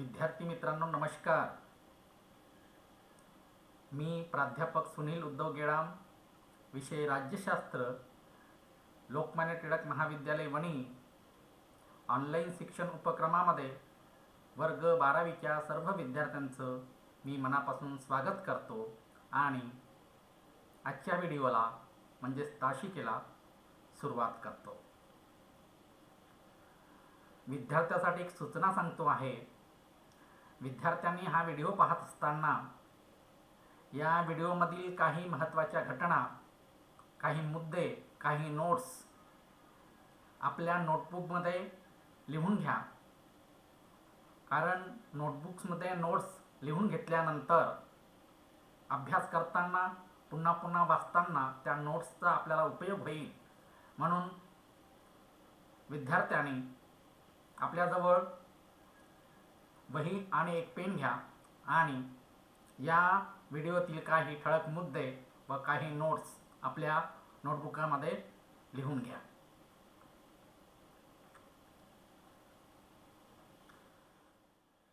विद्यार्थी मित्रांनो नमस्कार. मी प्राध्यापक सुनील उद्धव गेडाम, विषय राज्यशास्त्र, लोकमान्य टिळक महाविद्यालय वणी. ऑनलाईन शिक्षण उपक्रमामध्ये वर्ग 12वीच्या सर्व विद्यार्थ्यांचं मी मनापासून स्वागत करतो आणि आजच्या व्हिडिओला म्हणजेच तासिकेला सुरुवात करतो. विद्यार्थ्यांसाठी एक सूचना सांगतो आहे. विद्यार्थ्यांनी हा व्हिडिओ पाहत असताना या व्हिडिओमधील काही महत्त्वाच्या घटना, काही मुद्दे, काही नोट्स आपल्या नोटबुकमध्ये लिहून घ्या. कारण नोटबुक्समध्ये नोट्स लिहून घेतल्यानंतर अभ्यास करताना पुन्हा पुन्हा वाचताना त्या नोट्सचा आपल्याला उपयोग होईल. म्हणून विद्यार्थ्यांनी आपल्याजवळ वही आणि एक पेन घ्या आणि या व्हिडिओतील काही ठळक मुद्दे व काही नोट्स आपल्या नोटबुकामध्ये लिहून घ्या.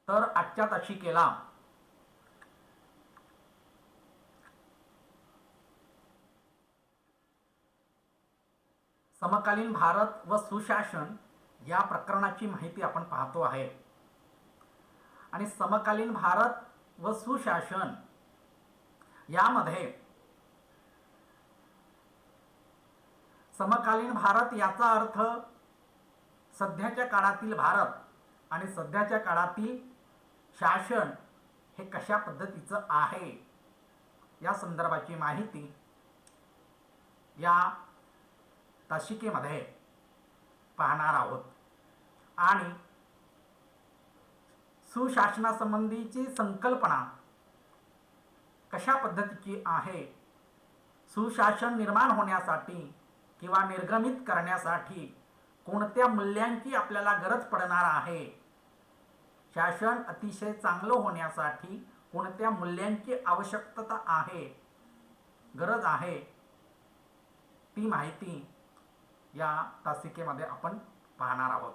तर आजच्या तासिकेला समकालीन भारत व सुशासन या प्रकरणाची माहिती आपण पाहतो आहे. आणि समकालीन भारत व सुशासन यामध्ये समकालीन भारत याचा अर्थ सध्याच्या काळातील भारत आणि सध्याच्या काळातील शासन हे कशा पद्धतीचं आहे या संदर्भाची माहिती या तासिकेमध्ये पाहणार आहोत. आणि सुशासनासंबंधीची संकल्पना कशा पद्धतीची आहे, सुशासन निर्माण होण्यासाठी किंवा निर्गमित करण्यासाठी कोणत्या मूल्यांची आपल्याला गरज पडणार आहे, शासन अतिशय चांगलं होण्यासाठी कोणत्या मूल्यांची आवश्यकता आहे, गरज आहे, ती माहिती या तासिकेमध्ये आपण पाहणार आहोत.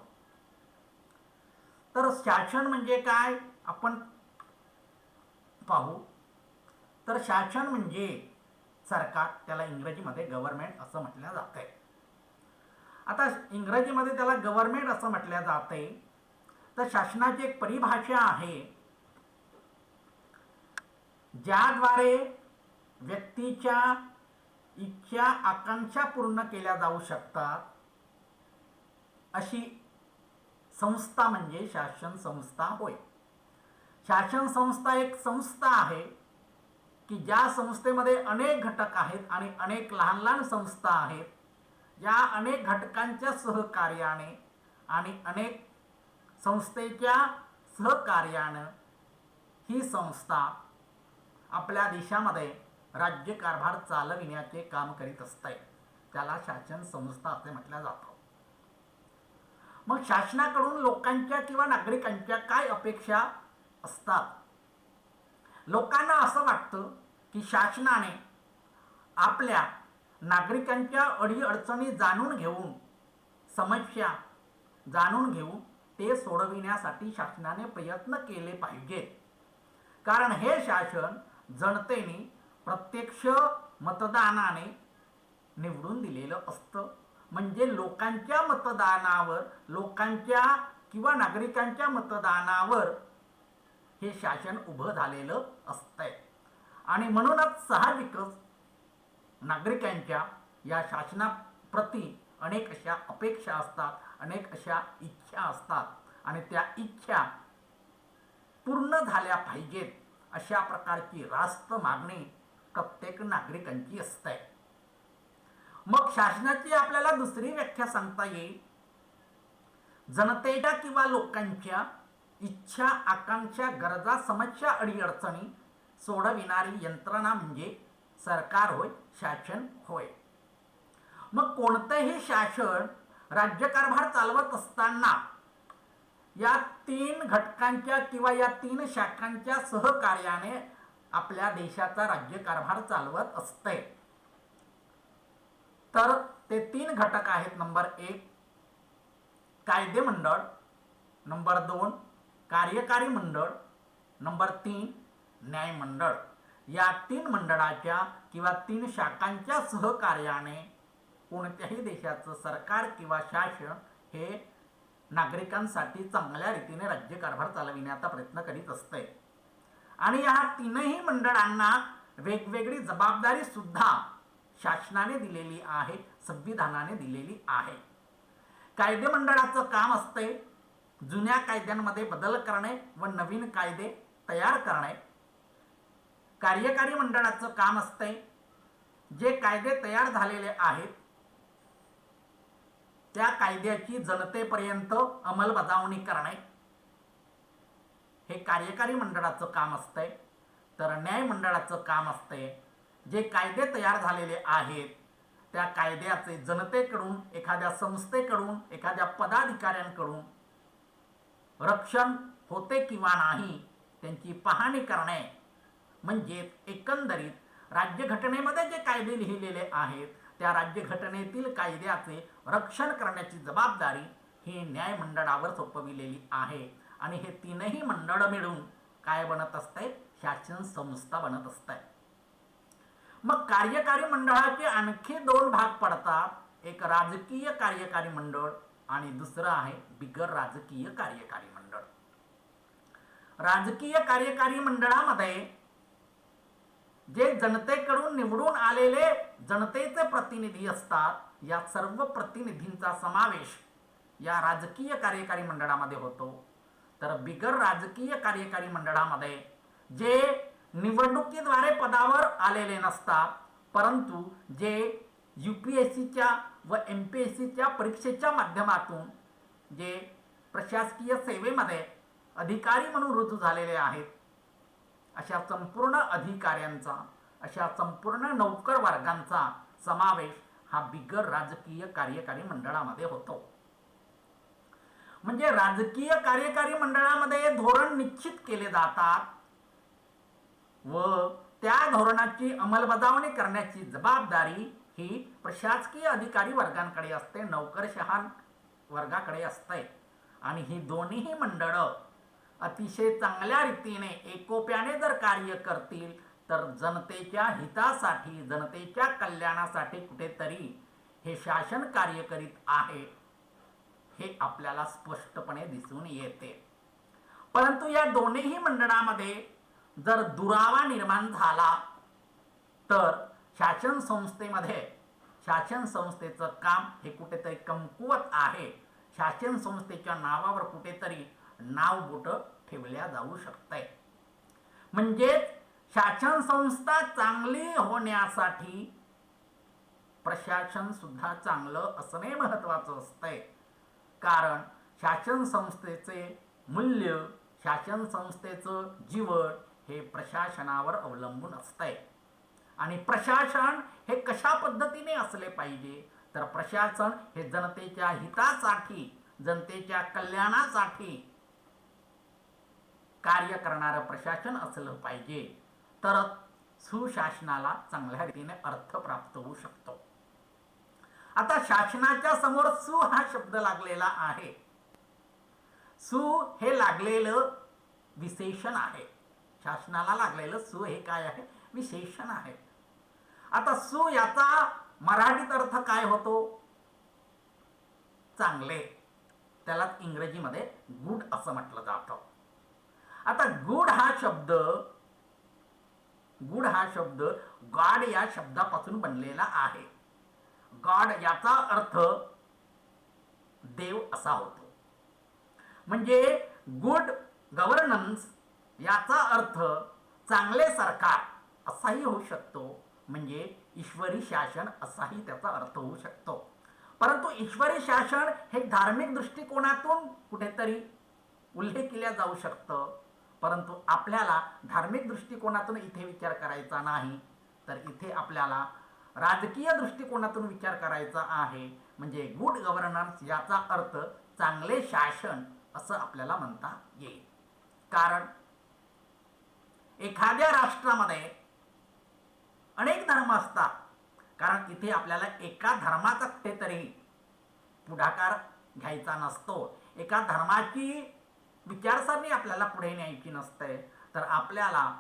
तर शासन म्हणजे काय आपण पाहू. तर शासन म्हणजे सरकार, त्याला इंग्रजीमध्ये गव्हर्नमेंट असं म्हटलं जाते. आता इंग्रजीमध्ये त्याला गव्हर्नमेंट असं म्हटलं जाते. तर शासनाची एक परिभाषा आहे ज्याद्वारे व्यक्तीच्या इच्छा आकांक्षा पूर्ण केल्या जाऊ शकतात अशी संस्था म्हणजे शासन संस्था होय. शासन संस्था एक संस्था आहे की ज्या संस्थेमध्ये अनेक घटक आहेत आणि अनेक लहान लहान संस्था आहेत. ज्या अनेक घटकांच्या सहकार्याने आणि अनेक संस्थेच्या सहकार्यानं ही संस्था आपल्या देशामध्ये राज्यकारभार चालविण्याचे काम करीत असते. त्याला शासन संस्था असे म्हटलं जातं. मग शासनाकडून लोकांच्या किंवा नागरिकांच्या काय अपेक्षा असतात. लोकांना असं वाटतं की शासनाने आपल्या नागरिकांच्या अडीअडचणी जाणून घेऊन, समस्या जाणून घेऊन ते सोडविण्यासाठी शासनाने प्रयत्न केले पाहिजेत. कारण हे शासन जनतेने प्रत्यक्ष मतदानाने निवडून दिलेलं असतं. म्हणजे लोकांच्या मतदानावर, लोकांच्या किंवा नागरिकांच्या मतदानावर हे शासन उभं झालेलं असतंय. आणि म्हणूनच साहजिकच नागरिकांच्या या शासनाप्रती अनेक अशा अपेक्षा असतात, अनेक अशा इच्छा असतात आणि त्या इच्छा पूर्ण झाल्या पाहिजेत अशा प्रकारची रास्त मागणी प्रत्येक नागरिकांची असते. मग शासनाची आपल्याला दुसरी व्याख्या सांगता येईल. जनतेच्या किंवा लोकांच्या इच्छा आकांक्षा गरजा समस्या अडीअडचणी सोडविणारी यंत्रणा म्हणजे सरकार होय, शासन होय. मग कोणतेही शासन राज्यकारभार चालवत असताना या तीन घटकांच्या किंवा या तीन शाखांच्या सहकार्याने आपल्या देशाचा राज्यकारभार चालवत असते. तर ते तीन घटक आहेत. नंबर 1 कायदेमंडळ, नंबर 2 कार्यकारी मंडळ, नंबर 3 न्यायमंडळ. या 3 मंडळाच्या किंवा 3 शाखांच्या सहकार्याने कोणत्याही देशाचं सरकार किंवा शासन हे नागरिकांसाठी चांगल्या रीतीने राज्यकारभार चालविण्याचा प्रयत्न करीत असते. आणि या 3ही मंडळांना वेगवेगळी जबाबदारी सुद्धा शासनाने दिलेली आहे, संविधानाने दिलेली आहे. कायदे मंडळाचं काम असते जुन्या कायद्यांमध्ये बदल करणे व नवीन कायदे तयार करणे. कार्यकारी मंडळाचं काम असते जे कायदे तयार झालेले आहेत त्या कायद्याची जनतेपर्यंत अंमलबजावणी करणे, हे कार्यकारी मंडळाचं काम असते. तर न्याय मंडळाचं काम असते जे कायदे तयार झालेले आहेत त्या कायद्याचे जनतेकडून, एखाद्या संस्थेकडून, एखाद्या पदाधिकाऱ्यांकडून रक्षण होते किंवा नाही त्यांची पाहणी करणे. म्हणजे एकंदरीत राज्यघटनेमध्ये जे कायदे लिहिलेले आहेत त्या राज्यघटनेतील कायद्याचे रक्षण करण्याची जबाबदारी ही न्यायमंडळावर सोपविलेली आहे. आणि हे 3ही मंडळ मिळून काय बनत असते? शासन संस्था बनत असते. मग कार्यकारी मंडळाचे आणखी 2 भाग पडतात. एक राजकीय कार्यकारी मंडळ आणि दुसरं आहे बिगर राजकीय कार्यकारी मंडळ. राजकीय कार्यकारी मंडळामध्ये जे जनतेकडून निवडून आलेले जनतेचे प्रतिनिधी असतात, या सर्व प्रतिनिधींचा समावेश या राजकीय कार्यकारी मंडळामध्ये होतो. तर बिगर राजकीय कार्यकारी मंडळामध्ये जे निवडणुकीद्वारे पदावर आलेले नसतात, परंतु जे UPSCच्या व MPSCच्या परीक्षेच्या माध्यमातून जे प्रशासकीय सेवेमध्ये अधिकारी म्हणून रुजू झालेले आहेत, अशा संपूर्ण अधिकाऱ्यांचा, अशा संपूर्ण नौकर वर्गांचा समावेश हा बिगर राजकीय कार्यकारी मंडळामध्ये होतो. म्हणजे राजकीय कार्यकारी मंडळामध्ये धोरण निश्चित केले जातात व त्या धोरणाची अंमलबजावणी करण्याची जबाबदारी ही प्रशासकीय अधिकारी वर्गांकडे असते, नौकरशहा वर्गाकडे असते. आणि ही दोन्ही मंडळं अतिशय चांगल्या रीतीने एकोप्याने जर कार्य करतील तर जनतेच्या हितासाठी, जनतेच्या कल्याणासाठी कुठेतरी हे शासन कार्य करीत आहे हे आपल्याला स्पष्टपणे दिसून येते. परंतु या दोन्ही मंडळामध्ये जर दुरावा निर्माण झाला तर शासन संस्थेमध्ये, शासन संस्थेचं काम हे कुठेतरी कमकुवत आहे. शासन संस्थेच्या नावावर कुठेतरी नावबोट ठेवल्या जाऊ शकते. म्हणजेच शासन संस्था चांगली होण्यासाठी प्रशासन सुद्धा चांगलं असणे महत्त्वाचं असते. कारण शासन संस्थेचे मूल्य, शासन संस्थेचं जीवन हे प्रशासनावर अवलंबून असते. आणि प्रशासन हे कशा पद्धतीने असले पाहिजे तर प्रशासन हे जनतेच्या हितासाठी, जनतेच्या कल्याणासाठी कार्य करणारं प्रशासन असलं पाहिजे, तर सुशासनाला चांगल्या रीतीने अर्थ प्राप्त होऊ शकतो. आता शासनाच्या समोर सु हा शब्द लागलेला आहे. सु हे लागलेलं विशेषण आहे. शासनाला लागलेलं सु हे काय आहे? विशेषण आहे. आता सु याचा मराठीत अर्थ काय होतो? चांगले. त्याला इंग्रजीमध्ये गुड असं म्हटलं जातं. आता गुड हा शब्द गॉड या शब्दापासून बनलेला आहे. गॉड याचा अर्थ देव असा होतो. म्हणजे गुड गव्हर्नन्स याचा अर्थ चांगले सरकार असाही होऊ शकतो. म्हणजे ईश्वरी शासन असाही त्याचा अर्थ होऊ शकतो. परंतु ईश्वरी शासन हे धार्मिक दृष्टिकोनातून कुठेतरी उल्लेख केल्या जाऊ शकतं. परंतु आपल्याला धार्मिक दृष्टिकोनातून इथे विचार करायचा नाही, तर इथे आपल्याला राजकीय दृष्टिकोनातून विचार करायचा आहे. म्हणजे गुड गव्हर्नन्स याचा अर्थ चांगले शासन असं आपल्याला म्हणता येईल. कारण एखाद्या राष्ट्रामध्ये अनेक धर्म असतात. कारण इथे आपल्याला एका धर्माचा कुठेतरी पुढाकार घ्यायचा नसतो. एका धर्माची विचारसरणी आपल्याला पुढे न्यायची नसते, तर आपल्याला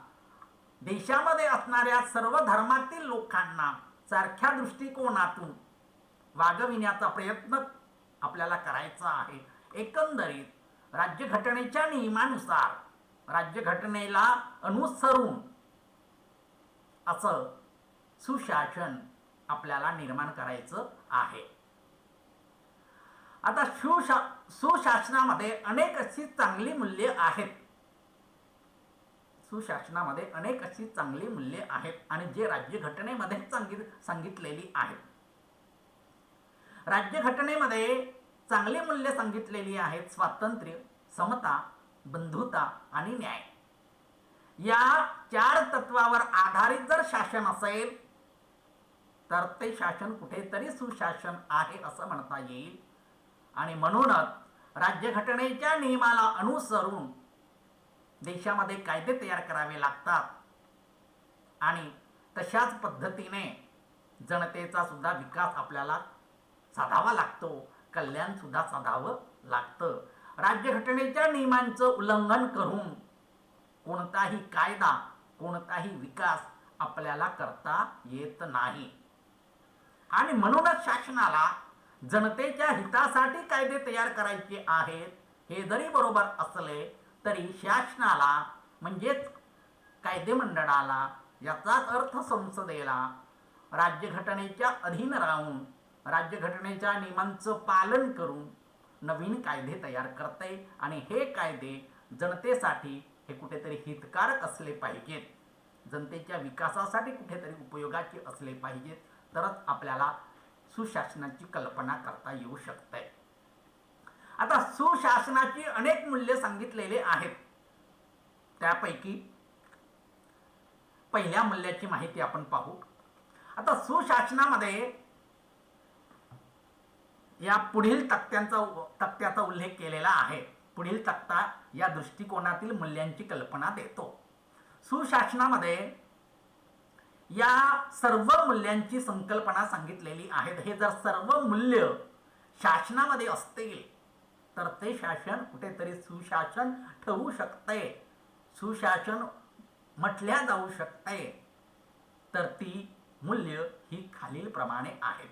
देशामध्ये असणाऱ्या सर्व धर्मातील लोकांना सारख्या दृष्टिकोनातून वागविण्याचा प्रयत्न आपल्याला करायचा आहे. एकंदरीत राज्यघटनेच्या नियमानुसार, राज्यघटनेला अनुसरून असं सुशासन आपल्याला निर्माण करायचं आहे. आता सुशासनामध्ये अनेक अशी चांगली मूल्ये आहेत. सुशासनामध्ये अनेक अशी चांगली मूल्ये आहेत आणि जे राज्यघटनेमध्ये सांगितलेली आहेत. राज्यघटनेमध्ये चांगली मूल्ये सांगितलेली आहेत. स्वातंत्र्य, समता, बंधुता आणि न्याय. या 4 तत्वावर आधारित जर शासन असेल तर ते शासन कुठेतरी सुशासन आहे असं म्हणता येईल. आणि म्हणूनच राज्यघटनेच्या नियमाला अनुसरून देशामध्ये कायदे तयार करावे लागतात आणि तशाच पद्धतीने जनतेचा सुद्धा विकास आपल्याला साधावा लागतो, कल्याण सुद्धा साधावं लागतं. राज्यघटनेच्या नियमांचं उल्लंघन करून कोणताही कायदा, कोणताही विकास आपल्याला करता येत नाही. आणि म्हणूनच शासनाला जनतेच्या हितासाठी कायदे तयार करायचे आहेत. हे जरी बरोबर असले तरी शासनाला म्हणजेच कायदेमंडळाला, याचाच अर्थ संसदेला, राज्यघटनेच्या अधीन राहून राज्यघटनेच्या नियमांचं पालन करून नवीन कायदे तयार करते. आणि हे कायदे जनतेसाठी हे कुठेतरी हितकारक असले पाहिजेत, जनतेच्या विकासासाठी कुठेतरी उपयोगाचे असले पाहिजेत, तरच आपल्याला सुशासनाची कल्पना करता येऊ शकते. आता सुशासनाची अनेक मूल्ये सांगितलेले आहेत. त्यापैकी पहिल्या मूल्याची माहिती आपण पाहू. आता सुशासनामध्ये या पुढील तक्त्याचा उल्लेख केलेला आहे. पुढील तक्ता या दृष्टिकोनातील मूल्यांची कल्पना देतो. सुशासनामध्ये या सर्व मूल्यांची संकल्पना सांगितलेली आहे. हे जर सर्व मूल्य शासनामध्ये असतील तर ते शासन कुठेतरी सुशासन ठरू शकते, सुशासन म्हटल्या जाऊ शकते. तर ती मूल्य ही खालीलप्रमाणे आहेत.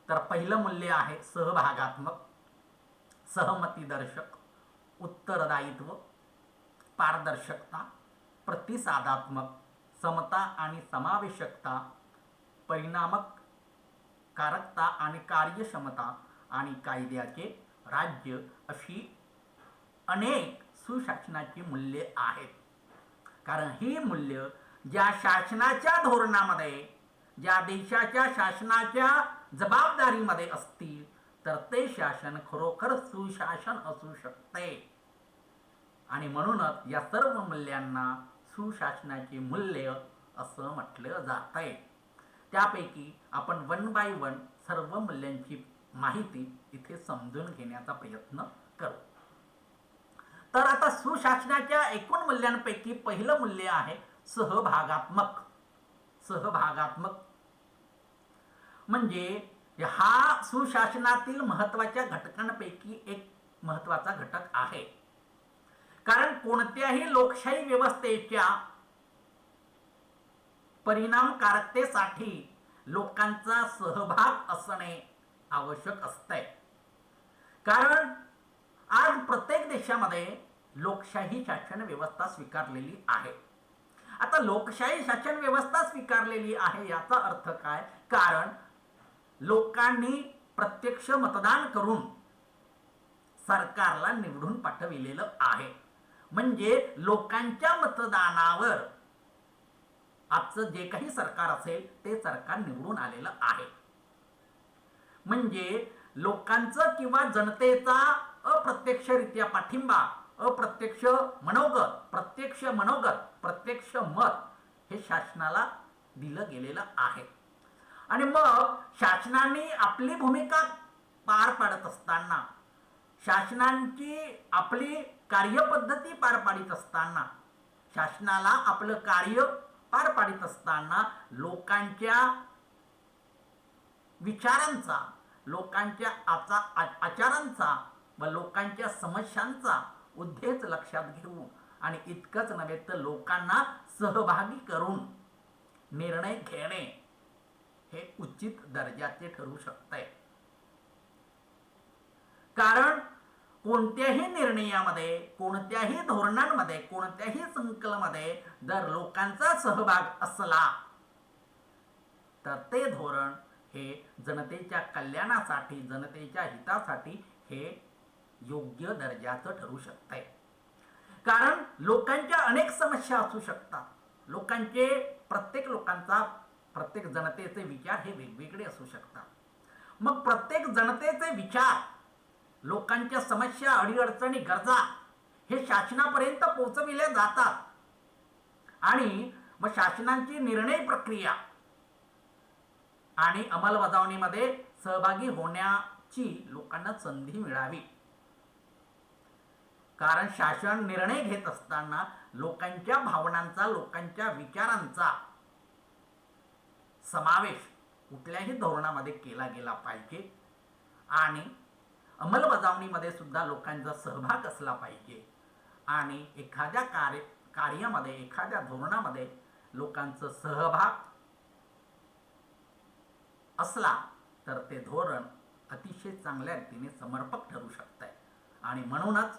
तर पहिलं मूल्य आहे सहभागात्मक, सहमतीदर्शक, उत्तरदायित्व, पारदर्शकता, प्रतिसादात्मक, समता आणि समावेशकता, परिणामकारकता आणि कार्यक्षमता आणि कायद्याचे राज्य अशी अनेक सुशासनाची मूल्ये आहेत. कारण ही मूल्य ज्या शासनाच्या धोरणामध्ये, ज्या देशाच्या शासनाच्या जबाबदारीमध्ये असतील तर ते शासन खरोखर सुशासन असू शकते. आणि म्हणूनच या सर्व मूल्यांना सुशासनाची मूल्य असं म्हटलं जातंय. त्यापैकी आपण 1 बाय 1 सर्व मूल्यांची माहिती इथे समजून घेण्याचा प्रयत्न करू. तर आता सुशासनाच्या एकूण मूल्यांपैकी पहिलं मूल्य आहे सहभागात्मक. सहभागात्मक म्हणजे हा सुशासनातील महत्त्वाच्या घटकांपैकी एक महत्त्वाचा घटक आहे. कारण कोणत्याही लोकशाही व्यवस्थेच्या परिणामकारकतेसाठी लोकांचा सहभाग असणे आवश्यक असते. कारण आज प्रत्येक देशामध्ये लोकशाही शासन व्यवस्था स्वीकारलेली आहे. आता लोकशाही शासन व्यवस्था स्वीकारलेली आहे याचा अर्थ काय? कारण लोकांनी प्रत्यक्ष मतदान करून सरकारला निवडून पाठविलेलं आहे. म्हणजे लोकांच्या मतदानावर आजचं जे काही सरकार असेल ते सरकार निवडून आलेलं आहे. म्हणजे लोकांचं किंवा जनतेचा अप्रत्यक्षरित्या पाठिंबा, अप्रत्यक्ष मनोगत, प्रत्यक्ष मत हे शासनाला दिलं गेलेलं आहे. आणि मग शासनाने आपली भूमिका पार पाडत असताना, शासनाची आपली कार्यपद्धती पार पाडित असताना, शासनाला आपलं कार्य पार पाडित असताना लोकांच्या विचारांचा, लोकांच्या आचारांचा व लोकांच्या समस्यांचा उद्देश लक्षात घेऊन आणि इतकंच नव्हे तर लोकांना सहभागी करून निर्णय घेणे हे उचित दर्जाचे ठरू शकते. कारण कोणत्याही निर्णयामध्ये, कोणत्याही धोरणांमध्ये, कोणत्याही संकल्पमध्ये जर लोकांचा सहभाग असला तर ते धोरण हे जनतेच्या कल्याणासाठी, जनतेच्या हितासाठी हे योग्य दर्जाचं ठरू शकते. कारण लोकांच्या अनेक समस्या असू शकतात. प्रत्येक लोकांचा, प्रत्येक जनतेचे विचार हे वेगवेगळे असू शकतात. मग प्रत्येक जनतेचे विचार, लोकांच्या समस्या, अडीअडचणी, गरजा हे शासनापर्यंत पोहोचविले जातात आणि मग शासनाची निर्णय प्रक्रिया आणि अंमलबजावणीमध्ये सहभागी होण्याची लोकांना संधी मिळावी. कारण शासन निर्णय घेत असताना लोकांच्या भावनांचा, लोकांच्या विचारांचा समावेश कुठल्याही धोरणामध्ये केला गेला पाहिजे आणि अंमलबजावणीमध्ये सुद्धा लोकांचा सहभाग असला पाहिजे. आणि एखाद्या कार्यामध्ये, एखाद्या धोरणामध्ये लोकांचा सहभाग असला तर ते धोरण अतिशय चांगल्या रीतीने समर्पक ठरू शकते. आणि म्हणूनच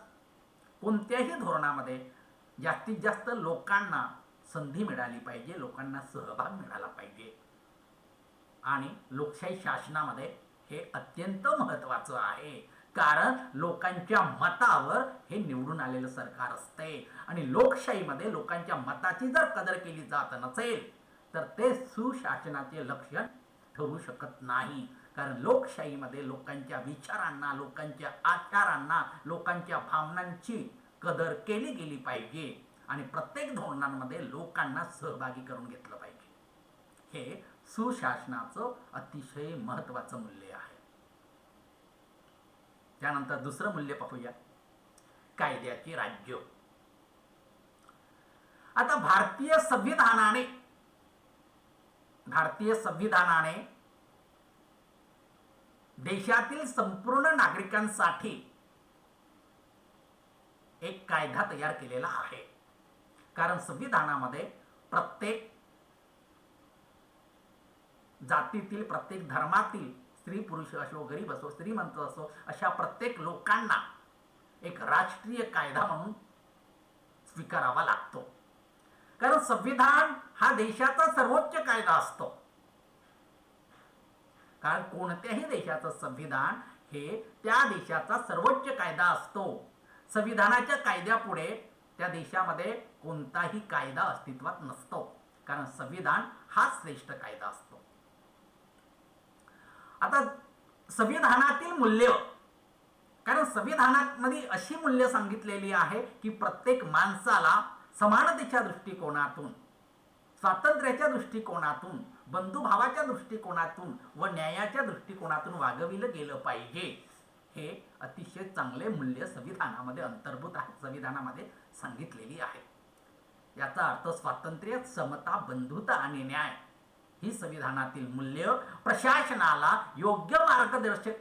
कोणत्याही धोरणामध्ये जास्तीत जास्त लोकांना संधी मिळाली पाहिजे, लोकांना सहभाग मिळाला पाहिजे. आणि लोकशाही शासनामध्ये हे अत्यंत महत्त्वाचं आहे. कारण लोकांच्या मतावर हे निवडून आलेलं सरकार असते आणि लोकशाहीमध्ये लोकांच्या मताची जर कदर केली जात नसेल तर ते सुशासनाचे लक्षण ठरू शकत नाही. कारण लोकशाहीमध्ये लोकांच्या विचारांना, लोकांच्या आचारांना, लोकांच्या भावनांची कदर केली गेली पाहिजे आणि प्रत्येक धोरणांमध्ये लोकांना सहभागी करून घेतलं पाहिजे. हे सुशासनाचं अतिशय महत्त्वाचं मूल्य आहे. त्यानंतर दुसरं मूल्य पाहूया, कायद्याचे राज्य. आता भारतीय संविधानाने देशातील संपूर्ण नागरिकांसाठी एक कायदा तयार केलेला आहे. कारण संविधानामध्ये प्रत्येक जातीतील, प्रत्येक धर्मातील, स्त्री पुरुष असो, गरीब असो, श्रीमंत असो, अशा प्रत्येक लोकांना एक राष्ट्रीय कायदा म्हणून स्वीकारावा लागतो. कारण संविधान हा देशाचा सर्वोच्च कायदा असतो. कारण कोणत्याही देशाचं संविधान हे त्या देशाचा सर्वोच्च कायदा असतो. संविधानाच्या कायद्यापुढे त्या देशामध्ये कोणताही कायदा अस्तित्वात नसतो. कारण संविधान हा श्रेष्ठ कायदा असतो. आता संविधानातील मूल्य, कारण संविधानामध्ये अशी मूल्य सांगितलेली आहे की प्रत्येक माणसाला समानतेच्या दृष्टिकोनातून, स्वातंत्र्याच्या दृष्टिकोनातून, बंधुभावाच्या दृष्टिकोनातून व न्यायाच्या दृष्टिकोनातून वागविलं गेलं पाहिजे. हे अतिशय चांगले मूल्य संविधानामध्ये अंतर्भूत आहे, संविधानामध्ये सांगितलेली आहे. याचा अर्थ स्वातंत्र्य, समता, बंधुता आणि न्याय ही संविधानातील मूल्य प्रशासनाला योग्य मार्गदर्शक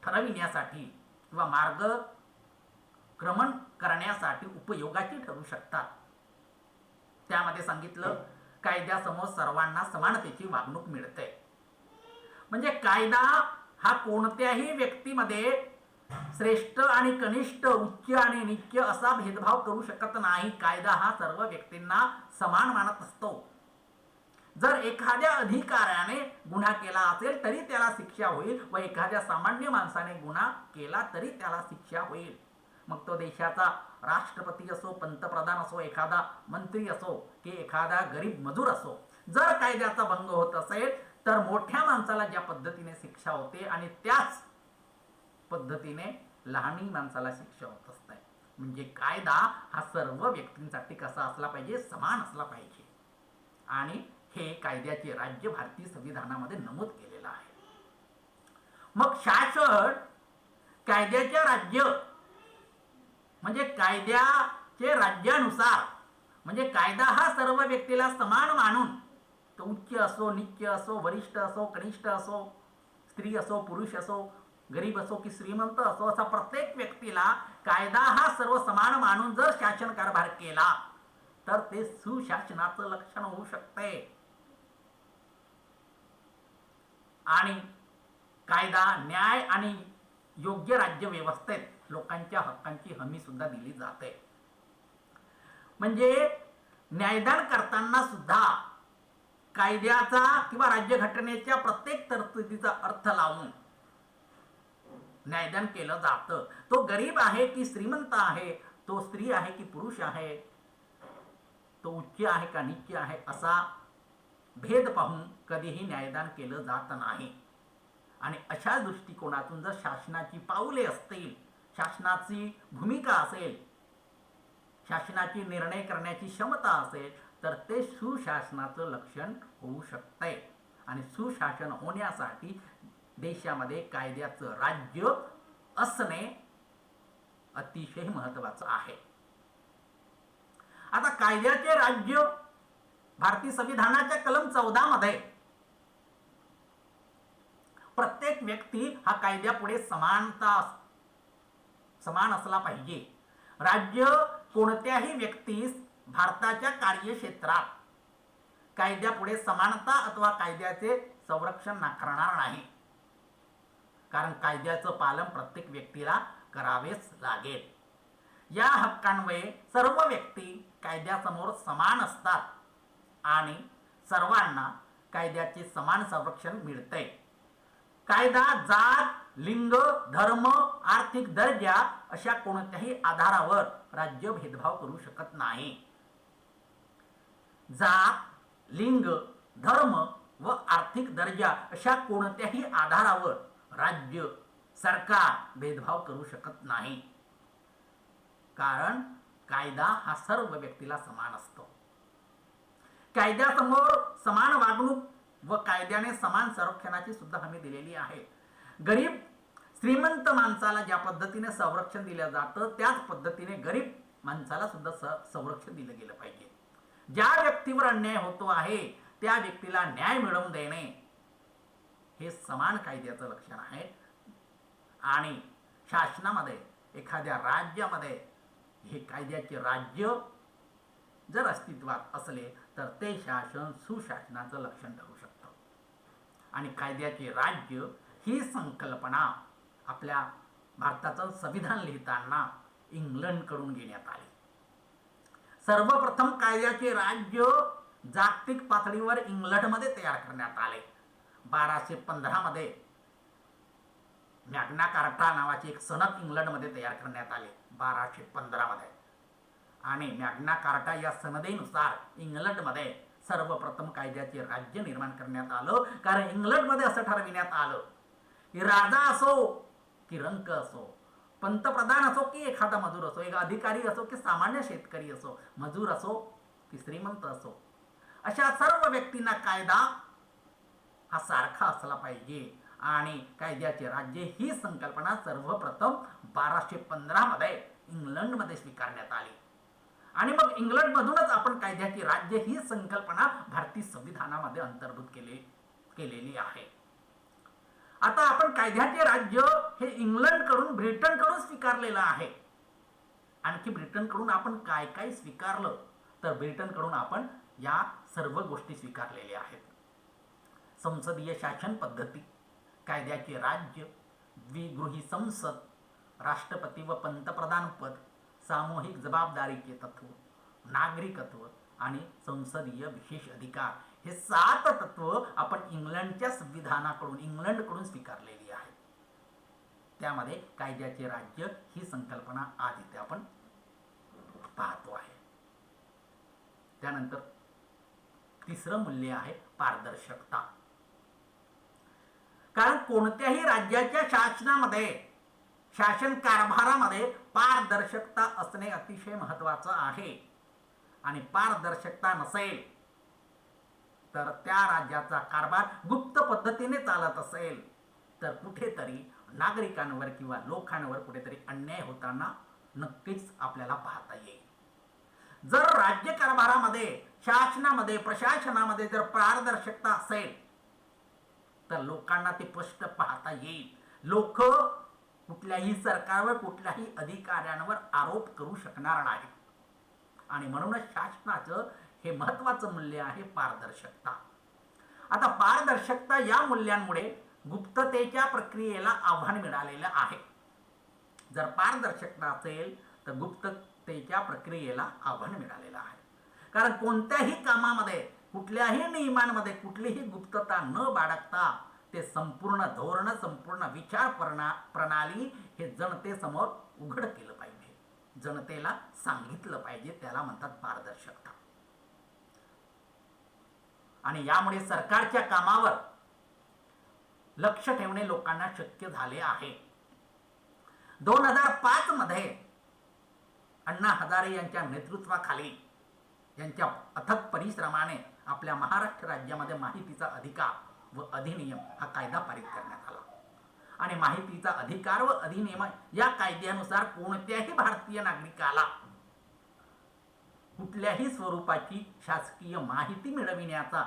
ठरविण्यासाठी किंवा मार्गक्रमण करण्यासाठी उपयोगाची ठरू शकतात. त्यामध्ये सांगितलं, कायद्यासमोर सर्वांना समानतेची वागणूक मिळते. म्हणजे कायदा हा कोणत्याही व्यक्तीमध्ये श्रेष्ठ आणि कनिष्ठ, उच्च आणि नीच असा भेदभाव करू शकत नाही. कायदा हा सर्व व्यक्तींना समान मानत असतो. जर एखाद्या अधिकाऱ्याने गुन्हा केला असेल तरी त्याला शिक्षा होईल व एखाद्या सामान्य माणसाने गुन्हा केला तरी त्याला शिक्षा होईल. मग तो देशाचा राष्ट्रपती असो, पंतप्रधान असो, एखादा मंत्री असो की एखादा गरीब मजूर असो, जर कायद्याचा भंग होत असेल तर मोठ्या माणसाला ज्या पद्धतीने शिक्षा होते आणि त्याच पद्धतीने लहानी माणसाला शिक्षा होत असते. म्हणजे कायदा हा सर्व व्यक्तींसाठी कसा असला पाहिजे, समान असला पाहिजे. आणि हे कायद्याचे राज्य भारतीय संविधानामध्ये नमूद केलेलं आहे. मग शासन कायद्याचे राज्य म्हणजे कायद्याचे राज्यानुसार, म्हणजे कायदा हा सर्व व्यक्तीला समान मानून, तो उच्च असो, नीच असो, वरिष्ठ असो, कनिष्ठ असो, स्त्री असो, पुरुष असो, गरीब असो की श्रीमंत असो, असा प्रत्येक व्यक्तीला कायदा हा सर्व समान मानून जर शासन कारभार केला तर ते सुशासनाचं लक्षण होऊ शकते. आणि कायदा, न्याय आणि योग्य राज्य व्यवस्थेत लोकांच्या हक्कांची हमी सुद्धा दिली जाते. म्हणजे न्यायदान करताना सुद्धा कायद्याचा किंवा राज्यघटनेच्या प्रत्येक तरतुदीचा अर्थ लावून न्यायदान केलं जातं. तो गरीब आहे की श्रीमंत आहे, तो स्त्री आहे की पुरुष आहे, तो उच्च आहे का नीच आहे, असा भेद पाहून कधीही न्यायदान केलं जात नाही. आणि अशा दृष्टिकोनातून जर शासनाची पाऊले असतील, शासनाची भूमिका असेल, शासनाची निर्णय करण्याची क्षमता असेल तर ते सुशासनाचं लक्षण होऊ शकते. आणि सुशासन होण्यासाठी देशामध्ये कायद्याचं राज्य असणे अतिशय महत्त्वाचं आहे. आता कायद्याचे राज्य भारतीय संविधानाच्या कलम 14 मध्ये प्रत्येक व्यक्ती हा कायद्यापुढे समान असला पाहिजे. राज्य कोणत्याही व्यक्तीस भारताच्या कार्यक्षेत्रात कायद्यापुढे समानता अथवा कायद्याचे संरक्षण नाकारणार नाही. कारण कायद्याचं पालन प्रत्येक व्यक्तीला करावेच लागेल. या हक्कान्वये सर्व व्यक्ती कायद्यासमोर समान असतात आणि सर्वांना कायद्याचे समान संरक्षण मिळते. कायदा जात, लिंग, धर्म, आर्थिक दर्जा अशा कोणत्याही आधारावर राज्य भेदभाव करू शकत नाही. जात, लिंग, धर्म व आर्थिक दर्जा अशा कोणत्याही आधारावर राज्य, सरकार भेदभाव करू शकत नाही. कारण कायदा हा सर्व व्यक्तीला समान असतो. कायद्यासमोर समान वागणूक व कायद्याने समान संरक्षणाची सुद्धा हमी दिलेली आहे. गरीब श्रीमंत माणसाला ज्या पद्धतीने संरक्षण दिलं जातं त्याच पद्धतीने गरीब माणसाला सुद्धा संरक्षण दिलं गेलं पाहिजे. ज्या व्यक्तीवर अन्याय होतो आहे त्या व्यक्तीला न्याय मिळवून देणे हे समान कायद्याचं लक्षण आहे. आणि शासनामध्ये, एखाद्या राज्यामध्ये हे कायद्याचे राज्य जर अस्तित्वात असले तर ते शासन सुशासनाचं लक्षण ठरू शकतं. आणि कायद्याचे राज्य ही संकल्पना आपल्या भारताचं संविधान लिहिताना इंग्लंडकडून घेण्यात आली. सर्वप्रथम कायद्याचे राज्य जागतिक पातळीवर इंग्लंडमध्ये तयार करण्यात आले. 1215 मध्ये मॅग्ना कार्टा नावाची एक सनद इंग्लंडमध्ये तयार करण्यात आली 1215 मध्ये. आणि मॅग्ना कार्टा या सनदेनुसार इंग्लंडमध्ये सर्वप्रथम कायद्याचे राज्य निर्माण करण्यात आलं. कारण इंग्लंडमध्ये असं ठरविण्यात आलं की राजा असो की रंक असो, पंतप्रधान असो की एखादा मजूर असो, एक अधिकारी असो की सामान्य शेतकरी असो, मजूर असो की श्रीमंत असो, अशा सर्व व्यक्तींना कायदा हा सारखा असला पाहिजे. आणि कायद्याचे राज्य ही संकल्पना सर्वप्रथम 1215 मध्ये इंग्लंडमध्ये स्वीकारण्यात आली. आणि मग इंग्लंडमधूनच आपण कायद्याचे राज्य ही संकल्पना भारतीय संविधानामध्ये अंतर्भूत केलेली आहे. आता आपण कायद्याचे राज्य हे इंग्लंडकडून, ब्रिटनकडून स्वीकारलेलं आहे. आणखी ब्रिटनकडून आपण काय काय स्वीकारलं तर ब्रिटनकडून आपण या सर्व गोष्टी स्वीकारलेल्या आहेत. संसदीय शासन पद्धती, कायद्याचे राज्य, द्विगृही संसद, राष्ट्रपती व पंतप्रधान पद, सामूहिक जबाबदारीचे तत्व, नागरिकत्व आणि संसदीय विशेष अधिकार हे 7 तत्व आपण इंग्लंडच्या संविधानाकडून, इंग्लंडकडून स्वीकारलेली आहेत. त्यामध्ये कायद्याचे राज्य ही संकल्पना आज इथे आपण पाहतो आहे. त्यानंतर तिसरं मूल्य आहे पारदर्शकता. कारण कोणत्याही राज्याच्या शासनामध्ये, शासन कारभारामध्ये पारदर्शकता असणे अतिशय महत्त्वाचं आहे. आणि पारदर्शकता नसेल तर त्या राज्याचा कारभार गुप्त पद्धतीने चालत असेल तर कुठेतरी नागरिकांवर किंवा लोकांवर कुठेतरी अन्याय होताना नक्कीच आपल्याला पाहता येईल. जर राज्य कारभारामध्ये, शासनामध्ये, प्रशासनामध्ये जर पारदर्शकता असेल तर लोकांना ते स्पष्ट पाहता येईल. लोक कुठल्याही सरकारवर कुठल्याही अधिकाऱ्यांवर आरोप करू शकणार नाही. आणि म्हणूनच शासनाचं हे महत्वाचं मूल्य आहे पारदर्शकता. आता पारदर्शकता या मूल्यांमुळे गुप्ततेच्या प्रक्रियेला आव्हान मिळालेलं आहे. जर पारदर्शकता असेल तर गुप्ततेच्या प्रक्रियेला आव्हान मिळालेलं आहे. कारण कोणत्याही कामामध्ये कुठल्याही नियमांमध्ये कुठलीही गुप्तता न बाळगता ते संपूर्ण धोरण संपूर्ण विचार प्रणाली हे जनतेसमोर उघड केलं पाहिजे, जनतेला सांगितलं पाहिजे. त्याला म्हणतात पारदर्शकता. आणि यामुळे सरकारच्या कामावर लक्ष ठेवणे लोकांना शक्य झाले आहे. 2005 मध्ये अण्णा हजारे यांच्या नेतृत्वाखाली यांच्या अथक परिश्रमाने आपल्या महाराष्ट्र राज्यामध्ये माहितीचा अधिकार व अधिनियम हा कायदा पारित करण्यात आला. आणि माहितीचा अधिकार व अधिनियम या कायद्यानुसार कोणत्याही भारतीय नागरिकाला कुठल्याही स्वरूपाची शासकीय माहिती मिळविण्याचा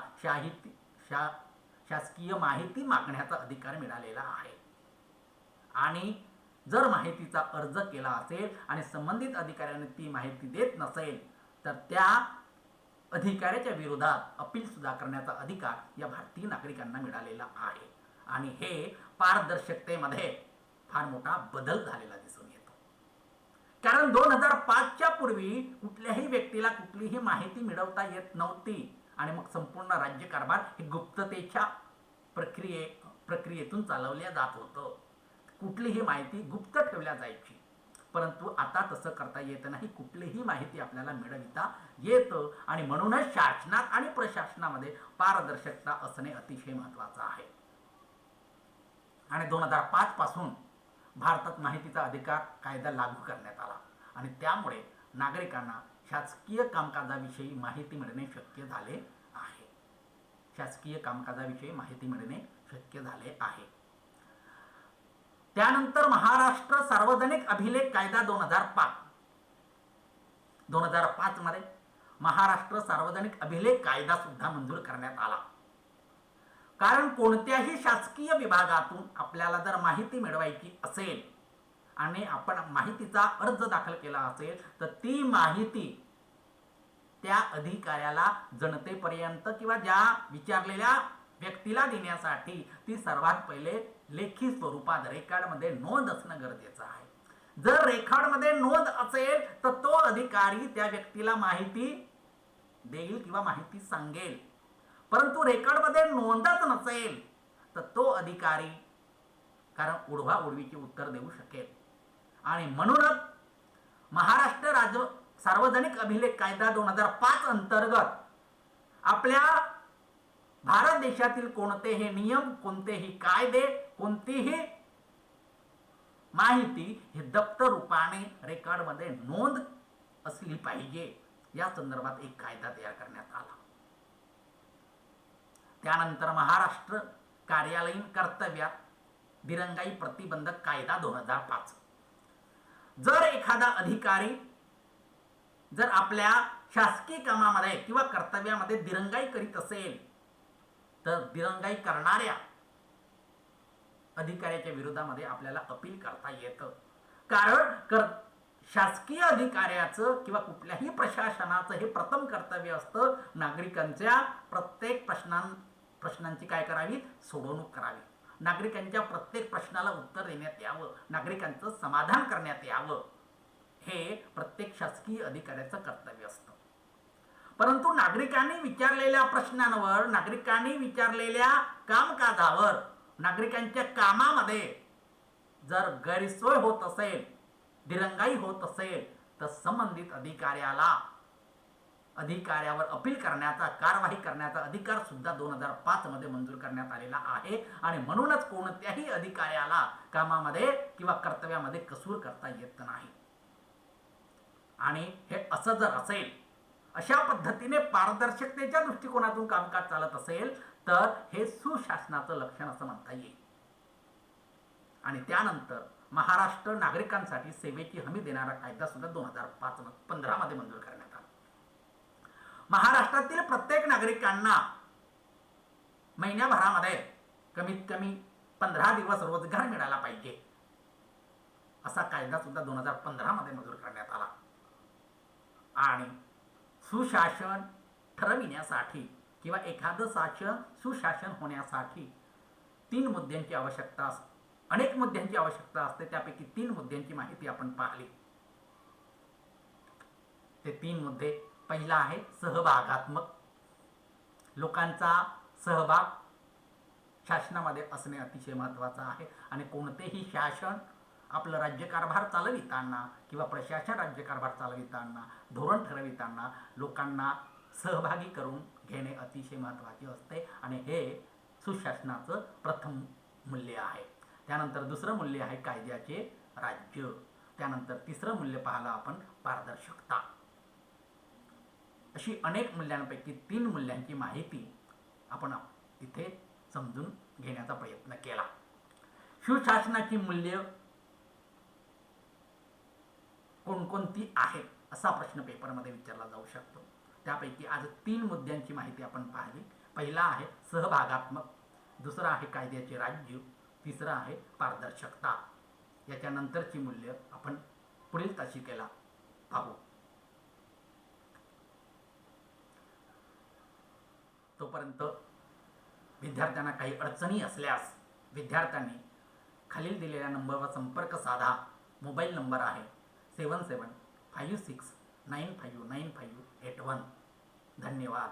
शासकीय माहिती मागण्याचा अधिकार मिळालेला आहे. आणि जर माहितीचा अर्ज केला असेल आणि संबंधित अधिकाऱ्याने ती माहिती देत नसेल तर त्या अधिकाऱ्याच्या विरोधात अपील सुद्धा करण्याचा अधिकार या भारतीय नागरिकांना मिळालेला आहे. आणि हे पारदर्शकतेमध्ये फार मोठा बदल झालेला दिसून येतो. कारण 2005च्या पूर्वी कुठल्याही व्यक्तीला कुठलीही माहिती मिळवता येत नव्हती. आणि मग संपूर्ण राज्यकारभार हे गुप्ततेच्या प्रक्रियेतून चालवल्या जात होतं. कुठलीही माहिती गुप्त ठेवल्या जायची. परंतु आता तसं करता येत नाही. कुठलीही माहिती आपल्याला मिळविता येतं. आणि म्हणूनच शासनात आणि प्रशासनामध्ये पारदर्शकता असणे अतिशय महत्त्वाचं आहे. आणि 2005 पासून भारतात माहितीचा अधिकार कायदा लागू करण्यात आला. आणि त्यामुळे नागरिकांना शासकीय कामकाजाविषयी माहिती मिळणे शक्य झाले आहे. शासकीय कामकाजाविषयी माहिती मिळणे शक्य झाले आहे. त्यानंतर महाराष्ट्र सार्वजनिक अभिलेख कायदा 2005 मध्ये महाराष्ट्र सार्वजनिक अभिलेख कायदा सुद्धा मंजूर करण्यात आला. कारण कोणत्याही शासकीय विभागातून आपल्याला जर माहिती मिळवायची असेल आणि आपण माहितीचा अर्ज दाखल केला असेल तर ती माहिती त्या अधिकाऱ्याला जनतेपर्यंत किंवा ज्या विचारलेल्या व्यक्तीला देण्यासाठी ती सर्वात पहिले लेखी स्वरूपात रेकॉर्डमध्ये नोंद असणं गरजेचं आहे. जर रेकॉर्डमध्ये नोंद असेल तर तो अधिकारी त्या व्यक्तीला माहिती देईल किंवा माहिती सांगेल. परंतु रेकॉर्डमध्ये नोंदच नसेल तर तो अधिकारी कारण उडवाउडवीची उत्तर देऊ शकेल. आणि म्हणूनच महाराष्ट्र सार्वजनिक अभिलेख कायदा 2005 अंतर्गत आपल्या भारत देशातील कोणतेही नियम कोणतेही कायदे कोणतीही माहिती हे दप्तर रूपाने रेकॉर्डमध्ये नोंद असली पाहिजे या संदर्भात एक कायदा तयार करण्यात आला. त्यानंतर महाराष्ट्र कार्यालयीन कर्तव्यात दिरंगाई प्रतिबंधक कायदा 2005. जर एखादा अधिकारी जर आपल्या शासकीय कामामध्ये किंवा कर्तव्यामध्ये दिरंगाई करीत असेल तर दिरंगाई करणाऱ्या अधिकाऱ्याच्या विरोधामध्ये आपल्याला अपील करता येतं. कारण शासकीय अधिकाऱ्याचं किंवा कुठल्याही प्रशासनाचं हे प्रथम कर्तव्य असतं नागरिकांच्या प्रत्येक प्रश्नांची काय करावी, सोडवणूक करावी. नागरिकांच्या प्रत्येक प्रश्नाला उत्तर देण्यात यावं, नागरिकांचं समाधान करण्यात यावं, हे प्रत्येक शासकीय अधिकाऱ्याचं कर्तव्य असतं. परंतु नागरिकांनी विचारलेल्या प्रश्नांवर, नागरिकांनी विचारलेल्या कामकाजावर, नागरिकांच्या कामामध्ये जर गैरसोय होत असेल, दिरंगाई होत असेल तर संबंधित अधिकाऱ्यावर अपील करण्याचा, कारवाई करण्याचा अधिकार सुद्धा 2005 मध्ये मंजूर करण्यात आलेला आहे. आणि म्हणूनच कोणत्याही अधिकाऱ्याला कामामध्ये किंवा कर्तव्यामध्ये कसूर करता येत नाही. आणि हे असं जर असेल, अशा पद्धतीने पारदर्शकतेच्या दृष्टिकोनातून कामकाज चालत असेल तर हे सुशासनाचं लक्षण असं म्हणता येईल. आणि त्यानंतर महाराष्ट्र नागरिकांसाठी सेवेची हमी देणारा कायदा सुद्धा 2015 मध्ये मंजूर करण्यात आला. महाराष्ट्रातील प्रत्येक नागरिकांना महिन्याभरामध्ये कमीत कमी 15 दिवस रोजगार मिळाला पाहिजे असा कायदा सुद्धा 2015 मध्ये मंजूर करण्यात आला. आणि सुशासन ठरविण्यासाठी किंवा एखादं शासन सुशासन होण्यासाठी 3 मुद्द्यांची आवश्यकता असते. अनेक मुद्द्यांची आवश्यकता असते, त्यापैकी 3 मुद्द्यांची माहिती आपण पाहिली. ते 3 मुद्दे, पहिला आहे सहभागात्मक. लोकांचा सहभाग शासनामध्ये असणे अतिशय महत्त्वाचं आहे. आणि कोणतेही शासन आपलं राज्यकारभार चालविताना किंवा प्रशासन राज्यकारभार चालविताना, धोरण ठरविताना लोकांना सहभागी करून घेणे अतिशय महत्त्वाचे असते. आणि हे सुशासनाचं प्रथम मूल्य आहे. त्यानंतर दुसरं मूल्य आहे कायद्याचे राज्य. त्यानंतर तिसरं मूल्य पाहिलं आपण पारदर्शकता. अशी अनेक मूल्यांपैकी 3 मूल्यांची माहिती आपण इथे समजून घेण्याचा प्रयत्न केला. सुशासनाची मूल्य कोणकोणती आहेत असा प्रश्न पेपरमध्ये विचारला जाऊ शकतो. त्यापैकी आज 3 मुद्द्यांची माहिती आपण पाहिली. पहिला आहे सहभागात्मक, दुसरा आहे कायद्याचे राज्य, तिसरा आहे पारदर्शकता. याच्यानंतरची मूल्य आपण पुढील तासिकेला पाहू. तोपर्यंत विद्यार्थ्यांना काही अडचणी असल्यास विद्यार्थ्यांनी खालील दिलेल्या नंबरवर संपर्क साधा. मोबाईल नंबर आहे 7756959581. धन्यवाद.